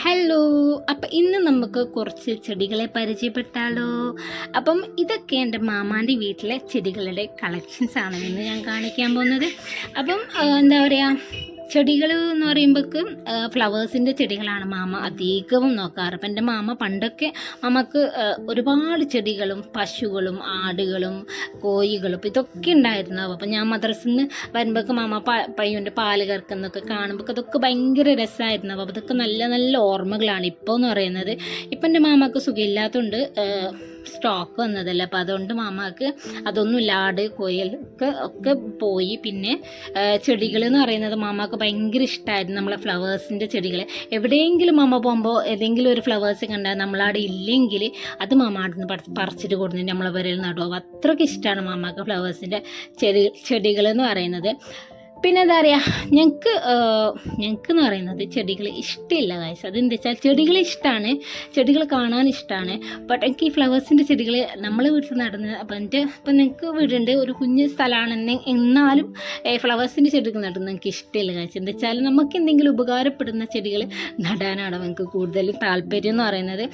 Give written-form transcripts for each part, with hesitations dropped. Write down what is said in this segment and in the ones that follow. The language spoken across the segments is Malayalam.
ഹലോ. അപ്പം ഇന്ന് നമുക്ക് കുറച്ച് ചെടികളെ പരിചയപ്പെട്ടാലോ? അപ്പം ഇതൊക്കെ എൻ്റെ മാമാൻ്റെ വീട്ടിലെ ചെടികളുടെ കളക്ഷൻസ് ആണ് ഇന്ന് ഞാൻ കാണിക്കാൻ പോകുന്നത്. അപ്പം എന്താ പറയുക, ചെടികൾ എന്ന് പറയുമ്പോഴേക്കും ഫ്ലവേഴ്സിൻ്റെ ചെടികളാണ് മാമ അധികവും നോക്കാറ്. അപ്പം എൻ്റെ മാമ പണ്ടൊക്കെ മാമക്ക് ഒരുപാട് ചെടികളും പശുക്കളും ആടുകളും കോഴികളും ഇപ്പം ഇതൊക്കെ ഉണ്ടായിരുന്നു. അപ്പം ഞാൻ മദ്രസിൽ നിന്ന് വരുമ്പോഴേക്ക് മാമ പയ്യൻ്റെ പാല് കറക്കുന്നതൊക്കെ കാണുമ്പോൾ അതൊക്കെ ഭയങ്കര രസമായിരുന്നു. അപ്പോൾ അതൊക്കെ നല്ല നല്ല ഓർമ്മകളാണ് ഇപ്പോൾ എന്ന് പറയുന്നത്. ഇപ്പം എൻ്റെ മാമക്ക് സുഖമില്ലാത്തതുകൊണ്ട് സ്റ്റോക്ക് വന്നതല്ല, അപ്പോൾ അതുകൊണ്ട് മാമാക്ക് അതൊന്നുമില്ല. ആട് ഒക്കെ പോയി. പിന്നെ ചെടികൾ എന്ന് പറയുന്നത് മാമാക്ക് ഭയങ്കര ഇഷ്ടമായിരുന്നു. നമ്മളെ ഫ്ലവേഴ്സിൻ്റെ ചെടികൾ എവിടെയെങ്കിലും മാമ പോകുമ്പോൾ ഏതെങ്കിലും ഒരു ഫ്ലവേഴ്സ് കണ്ടാൽ നമ്മളവിടെ ഇല്ലെങ്കിൽ അത് മാമ അവിടെ നിന്ന് പറിച്ചിട്ട് കൊടുത്തിട്ട് നമ്മളെ വരയിൽ നടുക. അത്രയ്ക്ക് ഇഷ്ടമാണ് മാമാക്ക് ഫ്ലവേഴ്സിൻ്റെ ചെടികൾ എന്ന് പറയുന്നത്. പിന്നെ എന്താ പറയുക, ഞങ്ങൾക്ക് എന്ന് പറയുന്നത് ചെടികൾ ഇഷ്ടമില്ല ഗൈസ്. അതെന്താ വെച്ചാൽ ചെടികൾ ഇഷ്ടമാണ്, ചെടികൾ കാണാൻ ഇഷ്ടമാണ്. ബട്ട് എനിക്ക് ഈ ഫ്ലവേഴ്സിൻ്റെ ചെടികൾ നമ്മളെ വീട്ടിൽ നടന്ന് ഇപ്പം നിങ്ങൾക്ക് വീടുണ്ട്, ഒരു കുഞ്ഞ് സ്ഥലമാണ്, എന്നാലും ഫ്ലവേഴ്സിൻ്റെ ചെടികൾ നടുന്നത് എനിക്ക് ഇഷ്ടമില്ല ഗൈസ്. എന്താ വെച്ചാൽ നമുക്ക് എന്തെങ്കിലും ഉപകാരപ്പെടുന്ന ചെടികൾ നടാനാണ് എനിക്ക് കൂടുതലും താല്പര്യം എന്ന് പറയുന്നത്.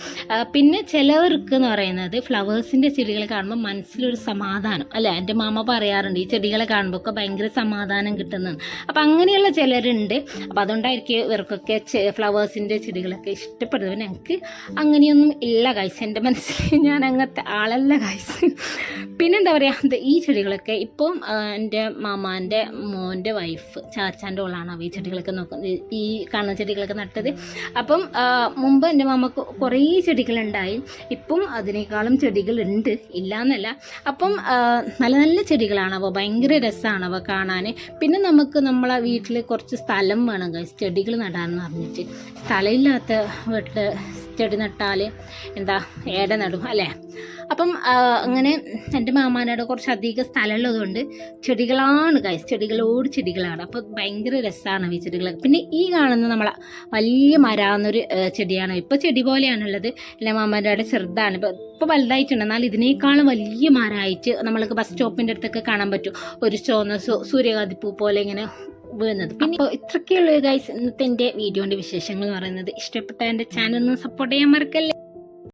പിന്നെ ചിലവർക്ക് എന്ന് പറയുന്നത് ഫ്ലവേഴ്സിൻ്റെ ചെടികൾ കാണുമ്പോൾ മനസ്സിലൊരു സമാധാനം അല്ലേ, എൻ്റെ മാമ പറയാറുണ്ട് ഈ ചെടികളെ കാണുമ്പോൾ ഒക്കെ ഭയങ്കര സമാധാനം കിട്ടും. അപ്പം അങ്ങനെയുള്ള ചിലരുണ്ട്. അപ്പം അതുകൊണ്ടായിരിക്കും ഇവർക്കൊക്കെ ഫ്ലവേഴ്സിൻ്റെ ചെടികളൊക്കെ ഇഷ്ടപ്പെടുന്നത്. പിന്നെ എനിക്ക് അങ്ങനെയൊന്നും ഇല്ല ഗൈസ്, എൻ്റെ മനസ്സിൽ ഞാൻ അങ്ങനത്തെ ആളല്ല ഗൈസ്. പിന്നെന്താ പറയുക, ഈ ചെടികളൊക്കെ ഇപ്പം എൻ്റെ മാമാൻ്റെ മോൻ്റെ വൈഫ് ചാച്ചാൻ്റെ ഓളാണ് ഈ ചെടികളൊക്കെ നോക്കുന്നത്, ഈ കാണുന്ന ചെടികളൊക്കെ നട്ടത്. അപ്പം മുമ്പ് എൻ്റെ മാമക്ക് കുറേ ചെടികളുണ്ടായി, ഇപ്പം അതിനേക്കാളും ചെടികളുണ്ട്, ഇല്ല എന്നല്ല. അപ്പം നല്ല നല്ല ചെടികളാണ് അവ, ഭയങ്കര രസമാണ് അവ കാണാൻ. പിന്നെ നമുക്ക് നമ്മളെ വീട്ടിൽ കുറച്ച് സ്ഥലം വേണം ഗൈസ് ചെടികൾ നടാമെന്ന് പറഞ്ഞിട്ട്. സ്ഥലമില്ലാത്ത വീട്ടിൽ ചെടി നട്ടാൽ എന്താ ഏട നടും അല്ലേ. അപ്പം അങ്ങനെ എൻ്റെ മാമാനോട് കുറച്ച് അധികം സ്ഥലമുള്ളതുകൊണ്ട് ചെടികളാണ് ഗൈസ്, ചെടികളാണ്. അപ്പോൾ ഭയങ്കര രസമാണ് ഈ ചെടികളൊക്കെ. പിന്നെ ഈ കാണുന്ന നമ്മളെ വലിയ മരാന്നൊരു ചെടിയാണ്, ഇപ്പോൾ ചെടി പോലെയാണുള്ളത്. എൻ്റെ മാമാൻ്റെ അവിടെ ചെറുതാണ്, ഇപ്പോൾ വലുതായിട്ടുണ്ട്. എന്നാൽ ഇതിനേക്കാളും വലിയ മരമായിട്ട് നമ്മൾക്ക് ബസ് സ്റ്റോപ്പിൻ്റെ അടുത്തൊക്കെ കാണാൻ പറ്റും, ഒരു ചുവന്ന സൂര്യകാന്തിപ്പൂ പോലെ ഇങ്ങനെ വീഴുന്നത്. പിന്നെ ഇപ്പോൾ ഇത്രയൊക്കെയുള്ളൂ ഗൈസ് ഇന്നത്തെ എൻ്റെ വീഡിയോൻ്റെ വിശേഷങ്ങൾ എന്ന് പറയുന്നത്. ഇഷ്ടപ്പെട്ട എൻ്റെ ചാനൽ ഒന്ന് സപ്പോർട്ട് ചെയ്യാൻ മറക്കല്ലേ.